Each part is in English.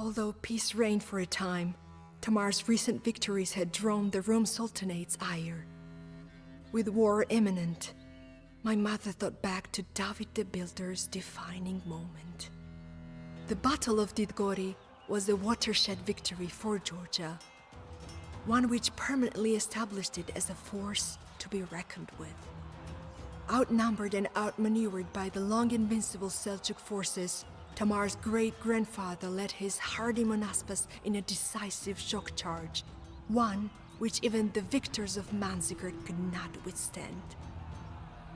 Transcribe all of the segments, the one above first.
Although peace reigned for a time, Tamar's recent victories had drawn the Rome Sultanate's ire. With war imminent, my mother thought back to David the Builder's defining moment. The Battle of Didgori was a watershed victory for Georgia, one which permanently established it as a force to be reckoned with. Outnumbered and outmaneuvered by the long-invincible Seljuk forces, Tamar's great-grandfather led his hardy Monaspas in a decisive shock charge, one which even the victors of Manzikert could not withstand.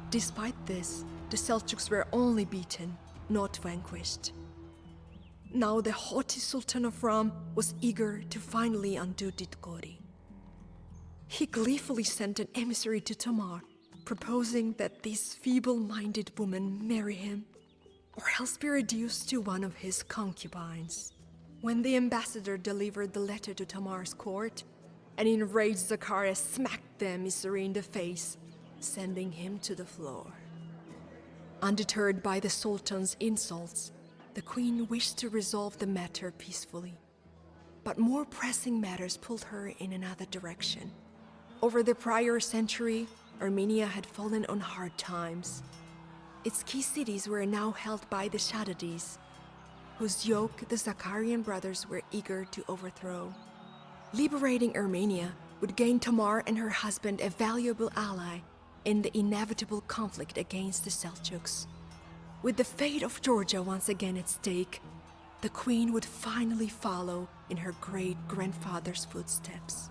Despite this, the Seljuks were only beaten, not vanquished. Now the haughty Sultan of Ram was eager to finally undo Didgori. He gleefully sent an emissary to Tamar, proposing that this feeble-minded woman marry him, or else be reduced to one of his concubines. When the ambassador delivered the letter to Tamar's court, an enraged Zacharias smacked the emissary in the face, sending him to the floor. Undeterred by the Sultan's insults, the queen wished to resolve the matter peacefully. But more pressing matters pulled her in another direction. Over the prior century, Armenia had fallen on hard times. Its key cities were now held by the Shaddadis, whose yoke the Zacharian brothers were eager to overthrow. Liberating Armenia would gain Tamar and her husband a valuable ally in the inevitable conflict against the Seljuks. With the fate of Georgia once again at stake, the queen would finally follow in her great-grandfather's footsteps.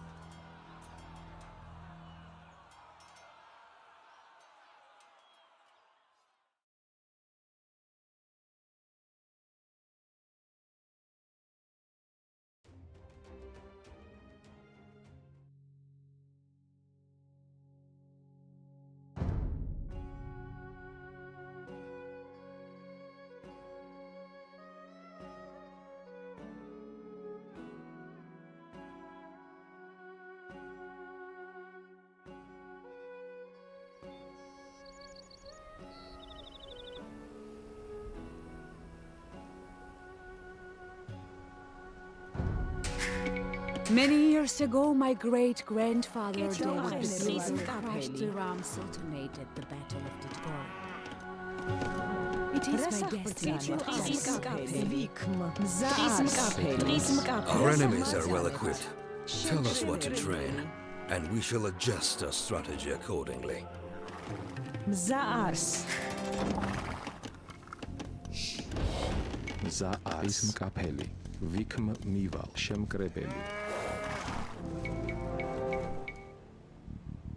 Many years ago, my great-grandfather David the Builder crushed the Ram Sultanate at the Battle of Didgori. It is my destiny. Our enemies are well equipped. Tell us what to train, and we shall adjust our strategy accordingly. Za'ars. Za'ars. Mkapeli. Vikm mival. Shemkrebeli.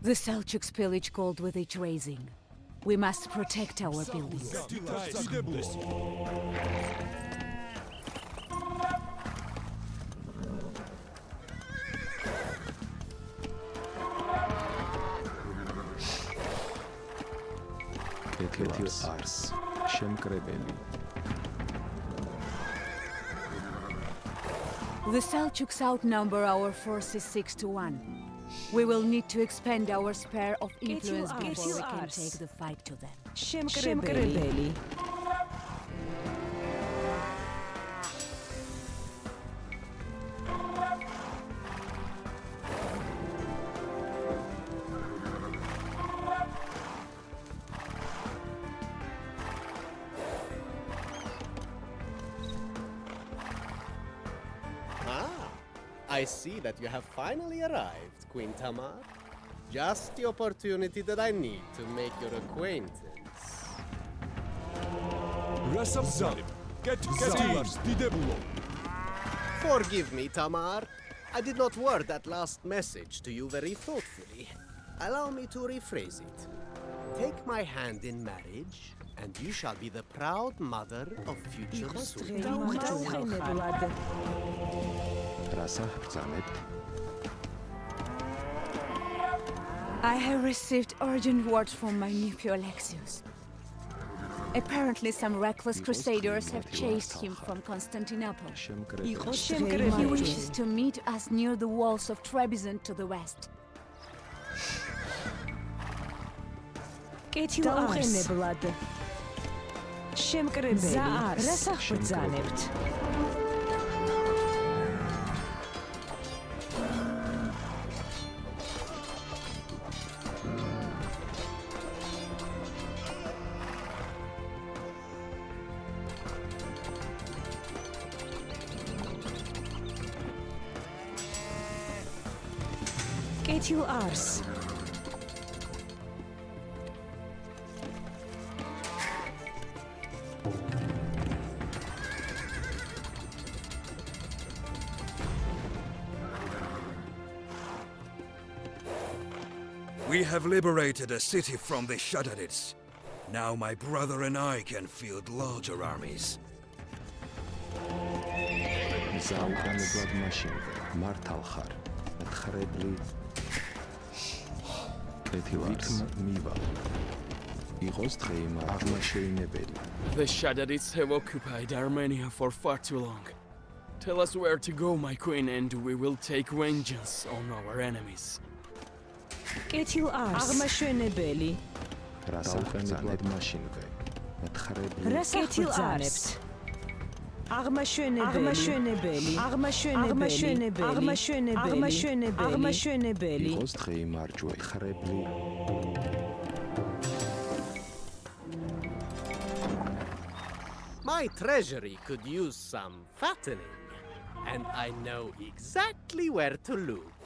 The Seljuks pillage gold with each raising. We must protect our buildings. Ketil ars. Shemkrebeli. The Seljuks outnumber our forces 6 to 1. We will need to expand our sphere of influence before we can take the fight to them. Shemkrebeli. I see that you have finally arrived, Queen Tamar. Just the opportunity that I need to make your acquaintance. Forgive me, Tamar. I did not word that last message to you very thoughtfully. Allow me to rephrase it. Take my hand in marriage, and you shall be the proud mother of future sultans. I have received urgent word from my nephew Alexius. Apparently some reckless crusaders have chased him from Constantinople. He wishes to meet us near the walls of Trebizond to the west. კეთილ არს. We have liberated a city from the Shadarids. Now my brother and I can field larger armies. ზაუყენებლად მაშინვე მართალ ხარ ხრებლი კეთილს მივალ იყოს დღე იმ აღმაშენებელი. The Shadarids have occupied Armenia for far too long. Tell us where to go, my queen, and we will take vengeance on our enemies. კეთილ არს. აღმაშენებელი. ზაუყენებლად მაშინვე ხრებლი რას აბრძანებთ? აღმაშენებელი. იყოს დღე იმარჯვე ხრებლი My treasury could use some fattening, and I know exactly where to look.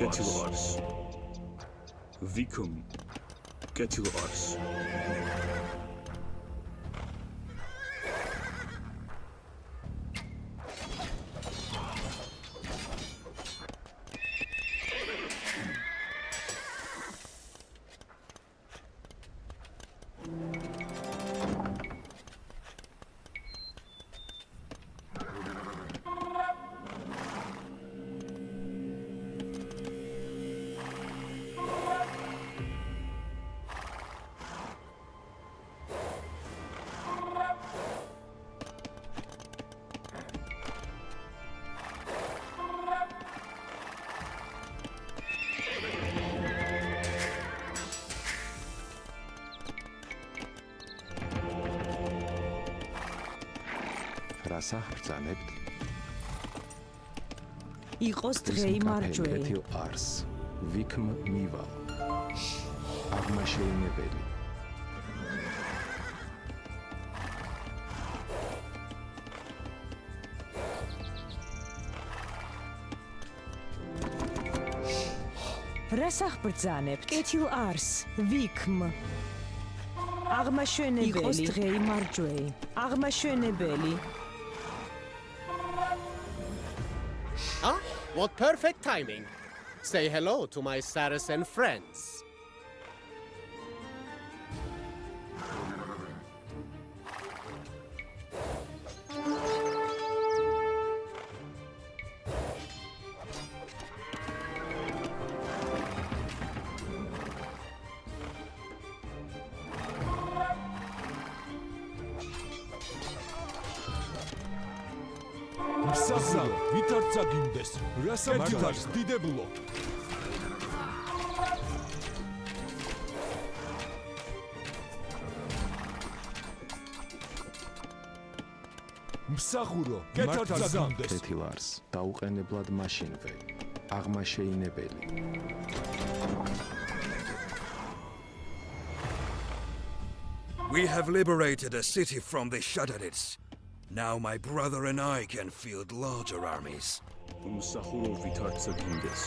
Get to ours. Vicum. Get to ours. რას აბრძანებთ? იყოს დღე იმარჯვე. კეთილ არს ვიქმ მივალ აღმაშენებელი. რას აბრძანებთ? კეთილ არს ვიქმ აღმაშენებელი. იყოს დღე იმარჯვე. აღმაშენებელი. Ah, what perfect timing! Say hello to my Saracen friends. მსახურო ვითარ წაგიმდეს რასაკეთებს დიდებლო მსახურო კეთარ წაგიმდეს კეთილს დაუყენებლად მაშინვე აღმაშენებელი. We have liberated a city from the Shadarids. Now my brother and I can field larger armies. მსახურო ვითარ წაგიმდეს.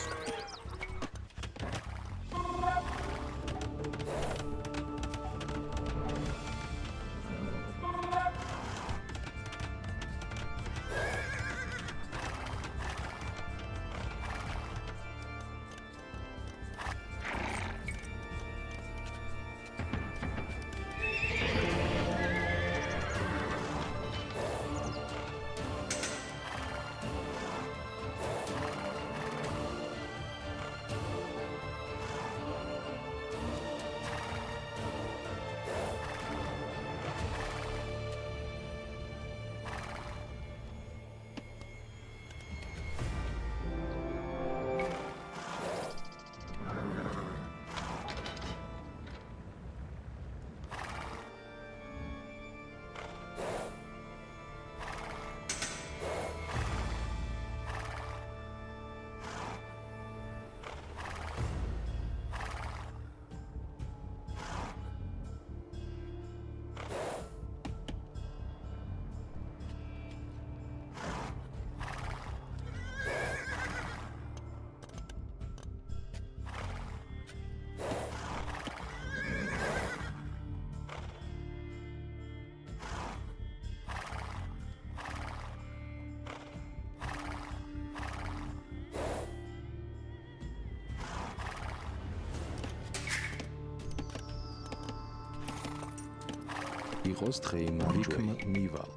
იყოს დღეიმარჯვე მივალ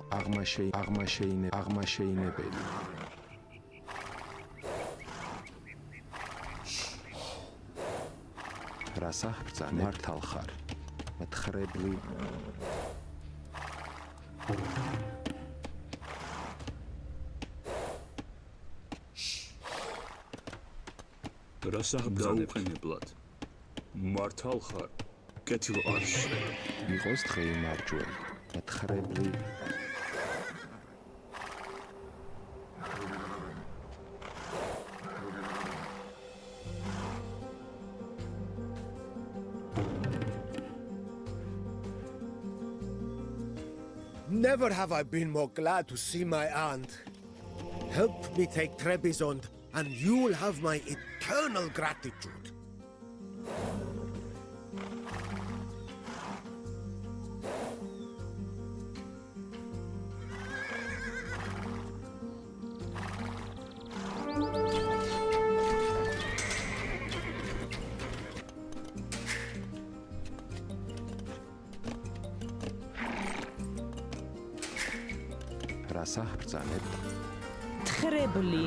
აღმაშეინებელი რასა ბრძანებ მართალ ხარ მეთხრებლი რასა გაუყენებლად მართალ ხარ კეთილ არს იყოს დღეიმარჯვე მეთხრებლი Never have I been more glad to see my aunt. Help me take Trebizond, and you'll have my eternal gratitude. რასა ბრძანებ თხრებლი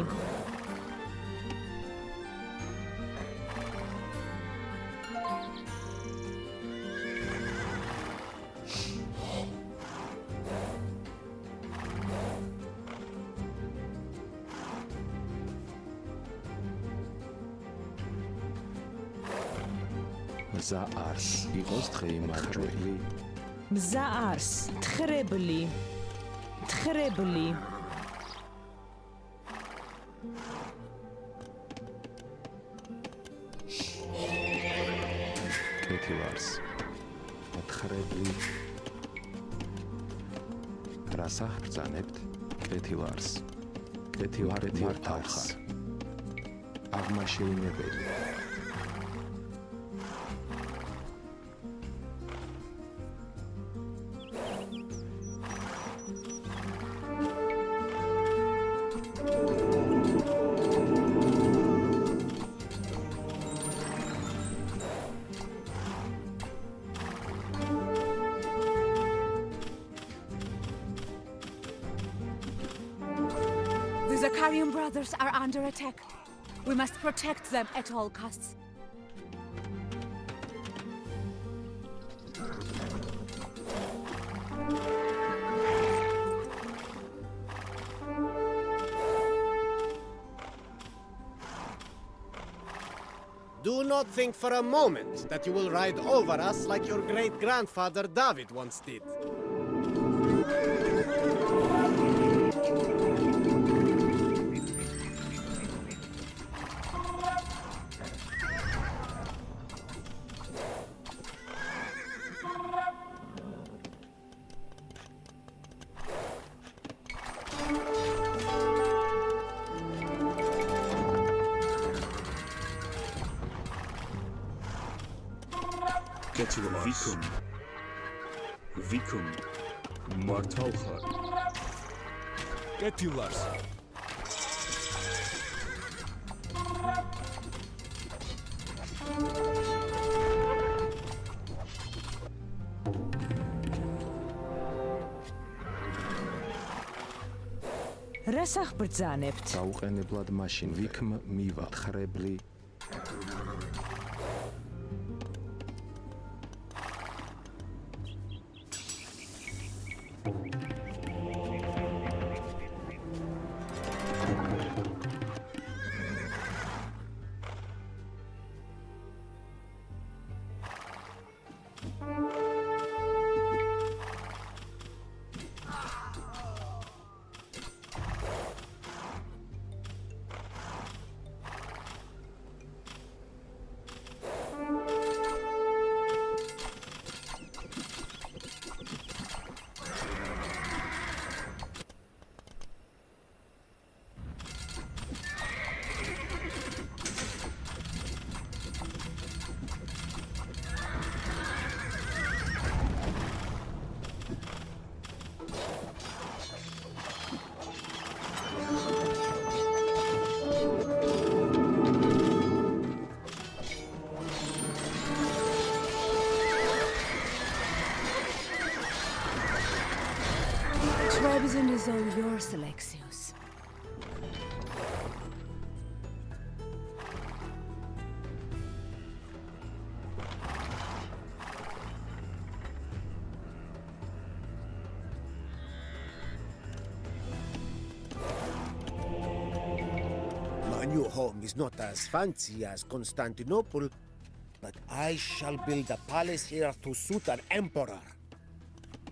მზა არს იყოს დღეიმარჯვე მზა არს თხრებლი თხრებლი კეთილ არს მეთხრებლი რასა ბრძანებთ კეთილ არს მართალ ხარ აღმაშეინებელი The Zakarian brothers are under attack. We must protect them at all costs. Do not think for a moment that you will ride over us like your great-grandfather David once did. კეთილ არს ვიქუმ მართალ ხარ კეთილ არს რას აღბრძანებთ გაუყენებლად მაშინ ვიქმ მივა თხრებლი Trebizond is all yours, Alexios. My new home is not as fancy as Constantinople, but I shall build a palace here to suit an emperor.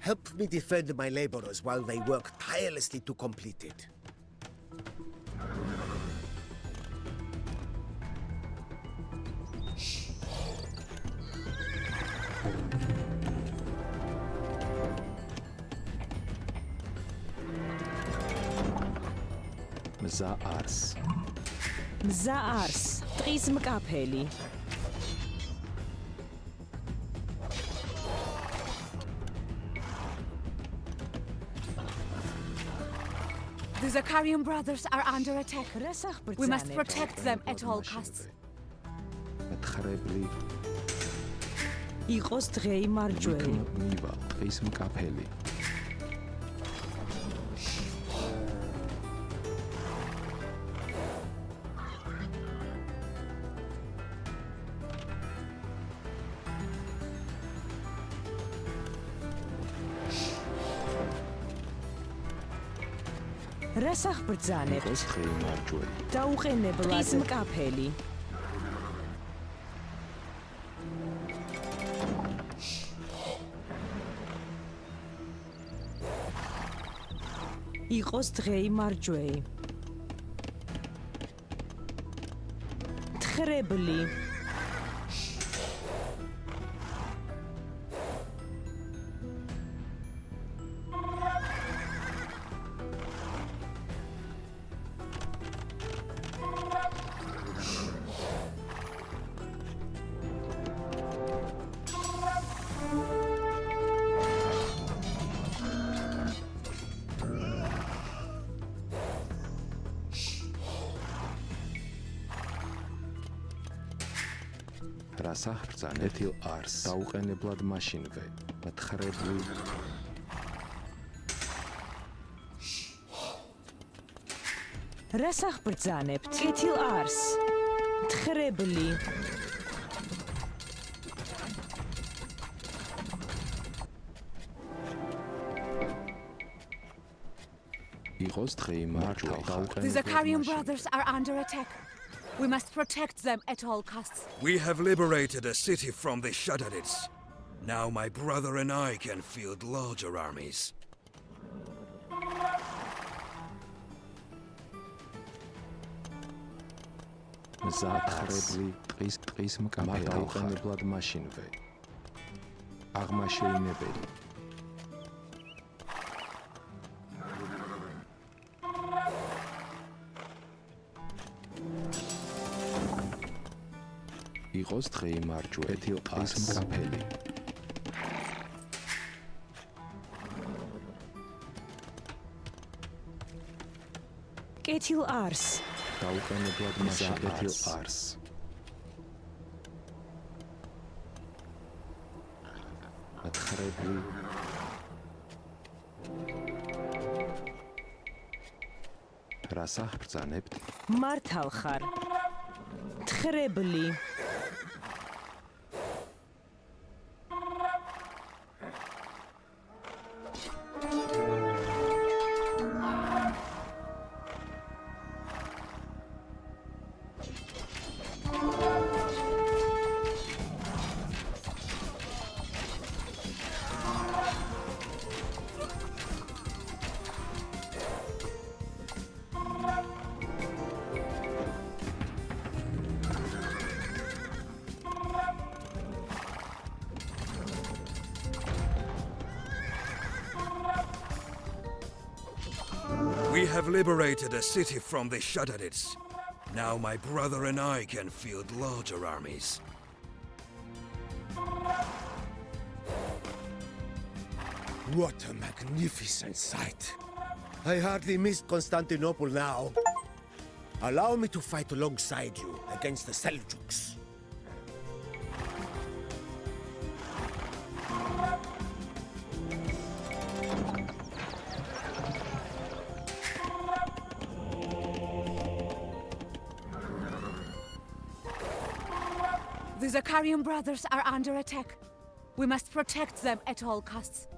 Help me defend my laborers while they work tirelessly to complete it. Mza'ars. Mza'ars. Tris mkapeli. The Zakarian brothers are under attack. We must protect them at all costs. Metxrebli. Iqos dghei marjweli. Miva. Tris mkapeli. Rasach bრძანებთ? Iqos dghei marjweli. Dauqeneblat. Tris mkapeli. Iqos dghei marjweli. Txrebli. Rasach bრძანებთ? ars. Dauqeneblad mashინვე. Metxrebli. Rasach bრძანებთ? კეთილ არს. Txrebli. Iqos dghei marjweli. The Zakarian brothers are under attack. We must protect them at all costs. We have liberated a city from the Shadarids. Now my brother and I can field larger armies. Mza'xrebli. Tris mkapeli. Dauqeneblad mashინვე. აღმაშეინებელი. Iqos dghei marjweli. Tris mkapeli. კეთილ არს. Dauqeneblad mashინვე. ars. Metxrebli. Rasach bრძანებთ? მართავ ხარ. Txrebli. We have liberated a city from the Shadarids. Now my brother and I can field larger armies. What a magnificent sight. I hardly missed Constantinople now. Allow me to fight alongside you against the Seljuks. The Zakarian brothers are under attack. We must protect them at all costs.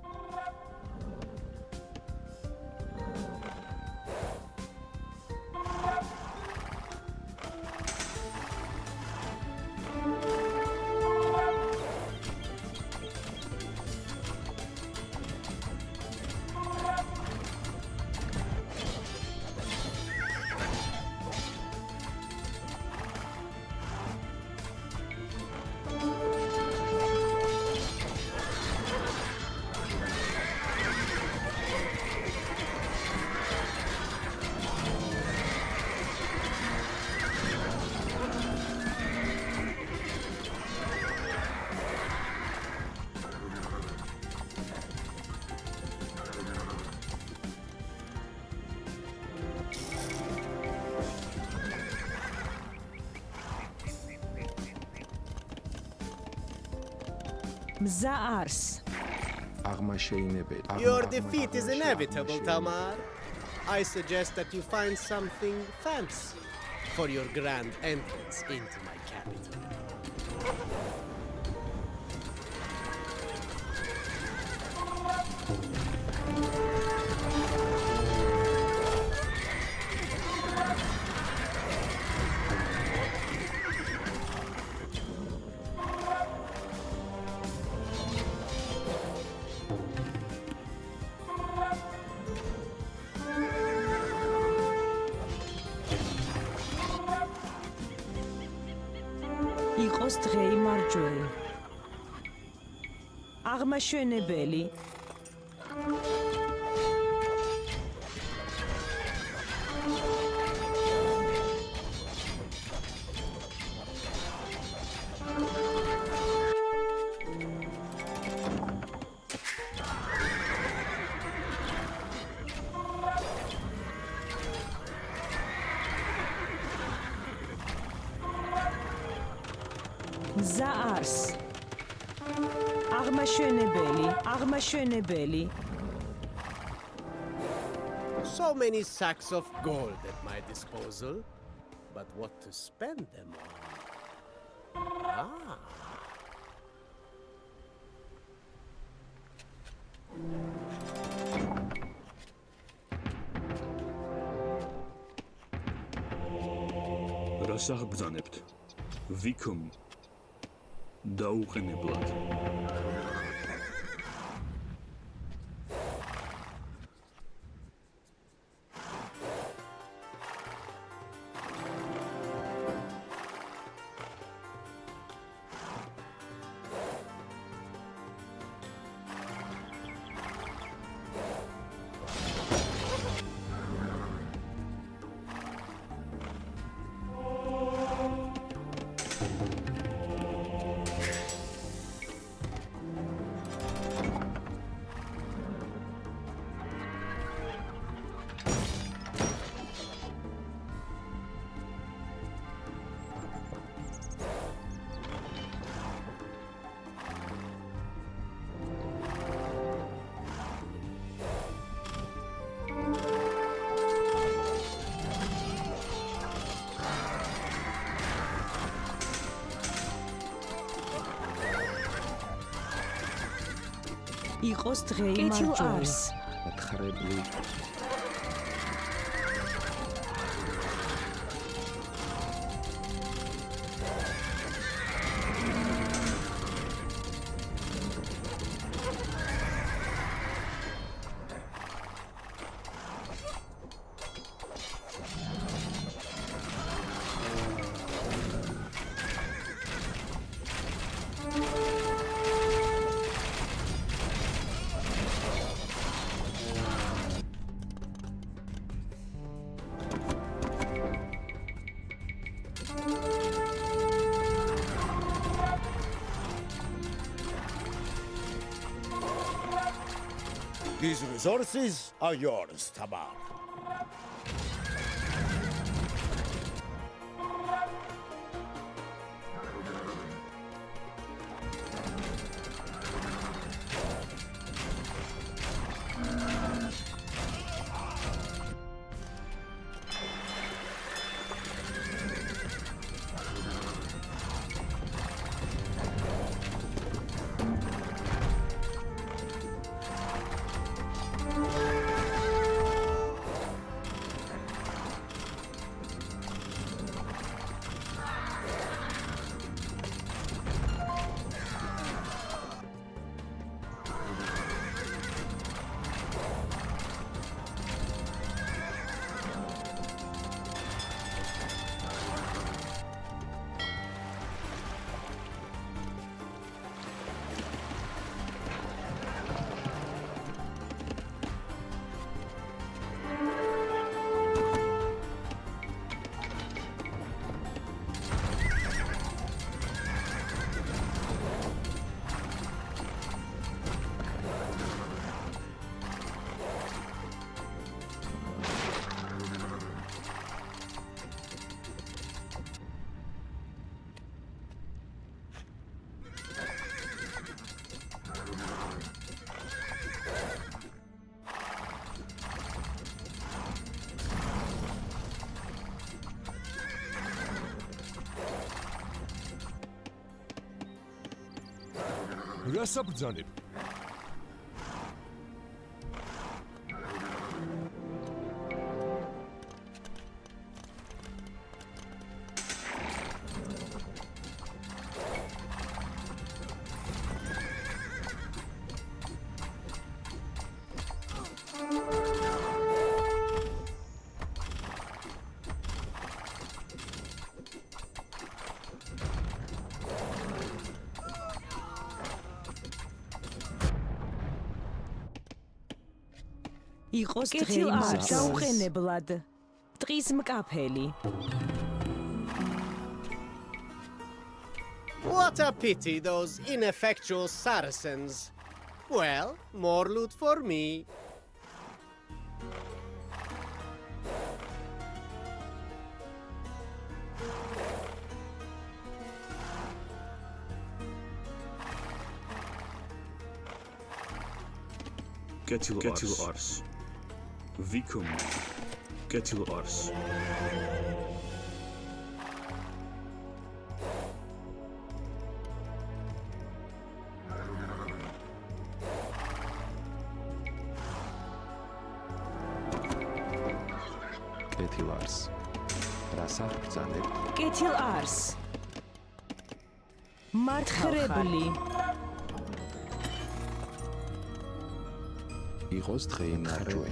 Mzaars. Your defeat is inevitable, Tamar. I suggest that you find something fancy for your grand entrance into my capital. იყოს დღეი მარჯვე. აღმაშენებელი. Mzaars. აღმაშენებელი. So many sacks of gold at my disposal, but what to spend them on? Ah. რას აღბრძანებთ? ვიქომ დაუყენებლად. იყოს დღეი მარჯვე. მათხრებული. These resources are yours, Tamar. რას აბრძანებ? იყოს დღეიმას გაუყენებლად ტყის მკაფელი. What a pity, those ineffectual Saracens. Well, more loot for me. Getil ars. Vicum. Getil ars. Getil ars. რას აბრძანებ? კეთილ არს. მარხრებული. იყოს დღეიმარჯვე.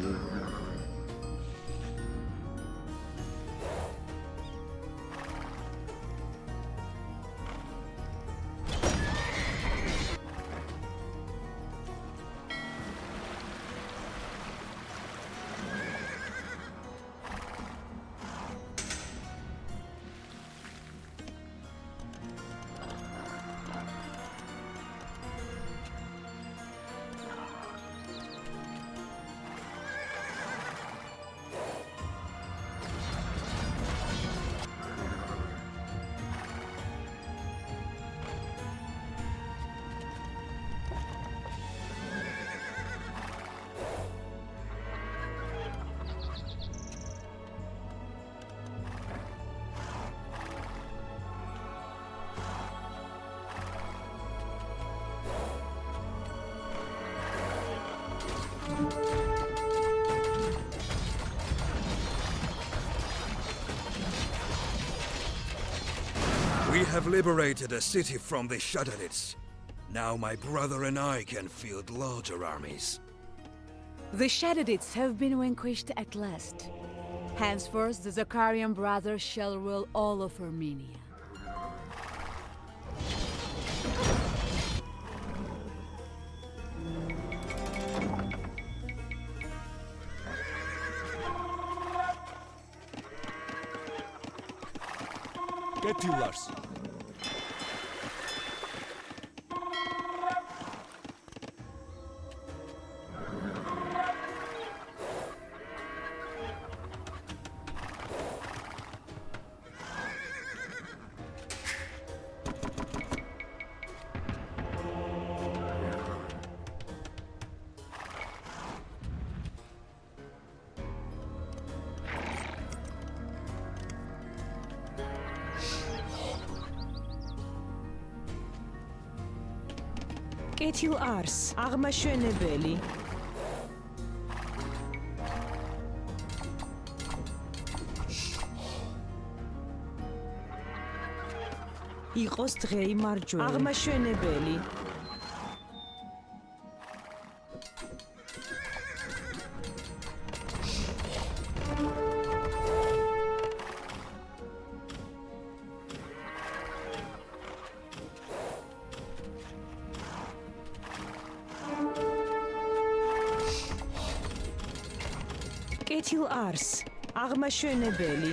We have liberated a city from the Shadarids. Now my brother and I can field larger armies. The Shadadids have been vanquished at last. Henceforth, the Zakarian brothers shall rule all of Armenia. Getil ars. კეთილ არს. აღმაშენებელი. იყოს დღეიმარჯვე. აღმაშენებელი. კეთილ არს. აღმაშენებელი.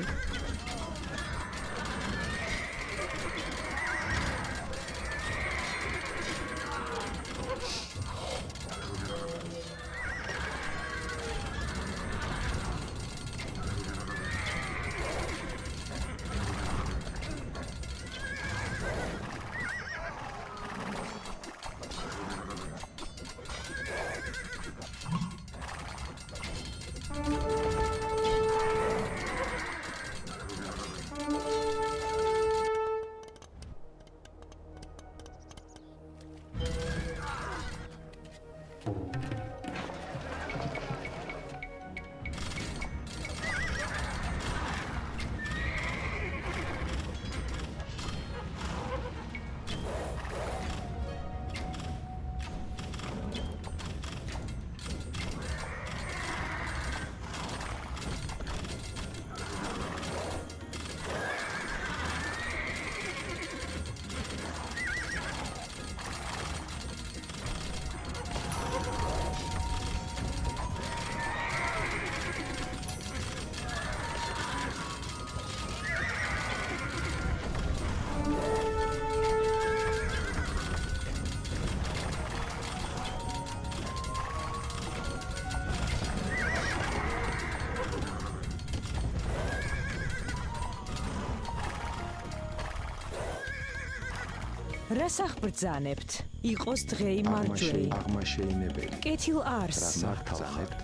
რას აღბრძანებთ? იყოს დღეი მარჯვეი. აღმაშეინებელი. კეთილ არს. რას აღბრძანებთ?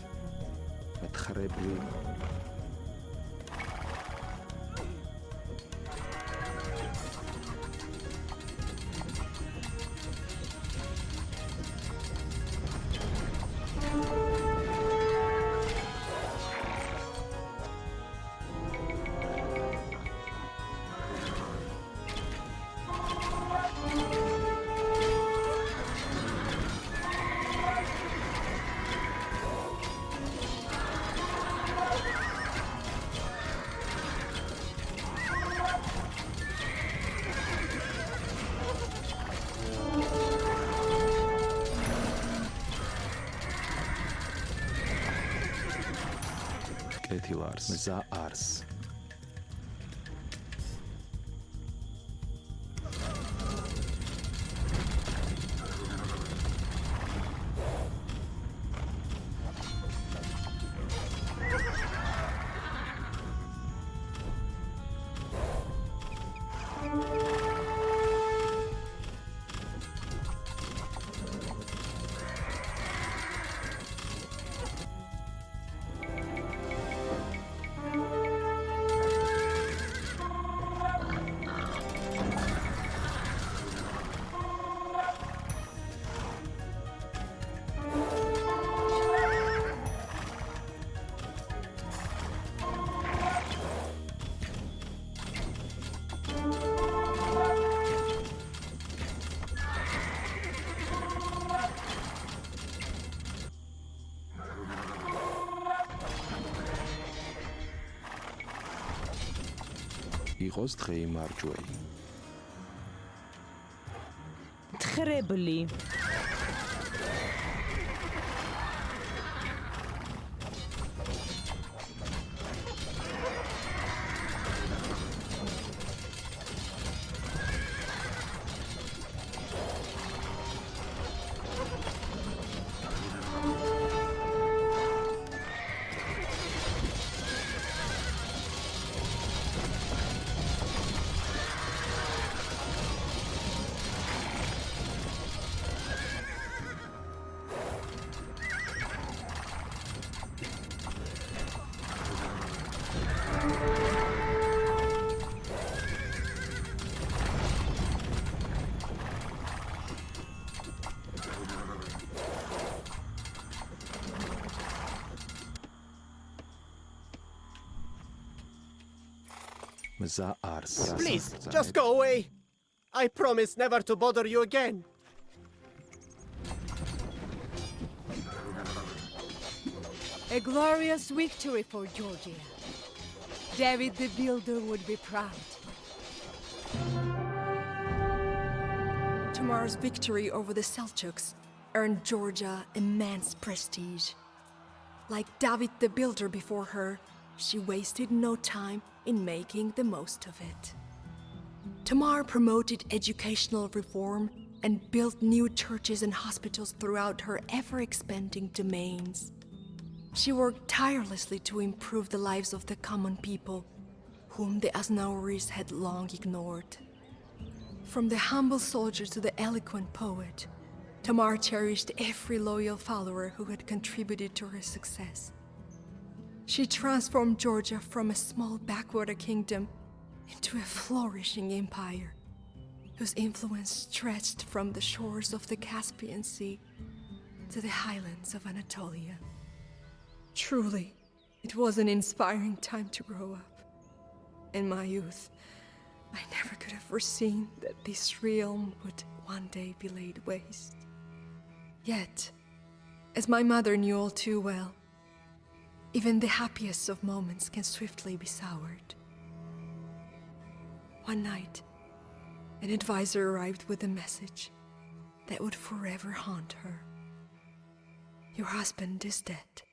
მეცხრეები. კეთილ არს. მზა არს. იყოს დღეი მარჯვეი. თხრებლი. მზა არს. Please, just go away. I promise never to bother you again. A glorious victory for Georgia. David the Builder would be proud. Tamar's victory over the Seljuks earned Georgia immense prestige. Like David the Builder before her, she wasted no time in making the most of it. Tamar promoted educational reform and built new churches and hospitals throughout her ever-expanding domains. She worked tirelessly to improve the lives of the common people, whom the Aznaoris had long ignored. From the humble soldier to the eloquent poet, Tamar cherished every loyal follower who had contributed to her success. She transformed Georgia from a small backwater kingdom into a flourishing empire, whose influence stretched from the shores of the Caspian Sea to the highlands of Anatolia. Truly, it was an inspiring time to grow up. In my youth, I never could have foreseen that this realm would one day be laid waste. Yet, as my mother knew all too well, even the happiest of moments can swiftly be soured. One night, an advisor arrived with a message that would forever haunt her. Your husband is dead.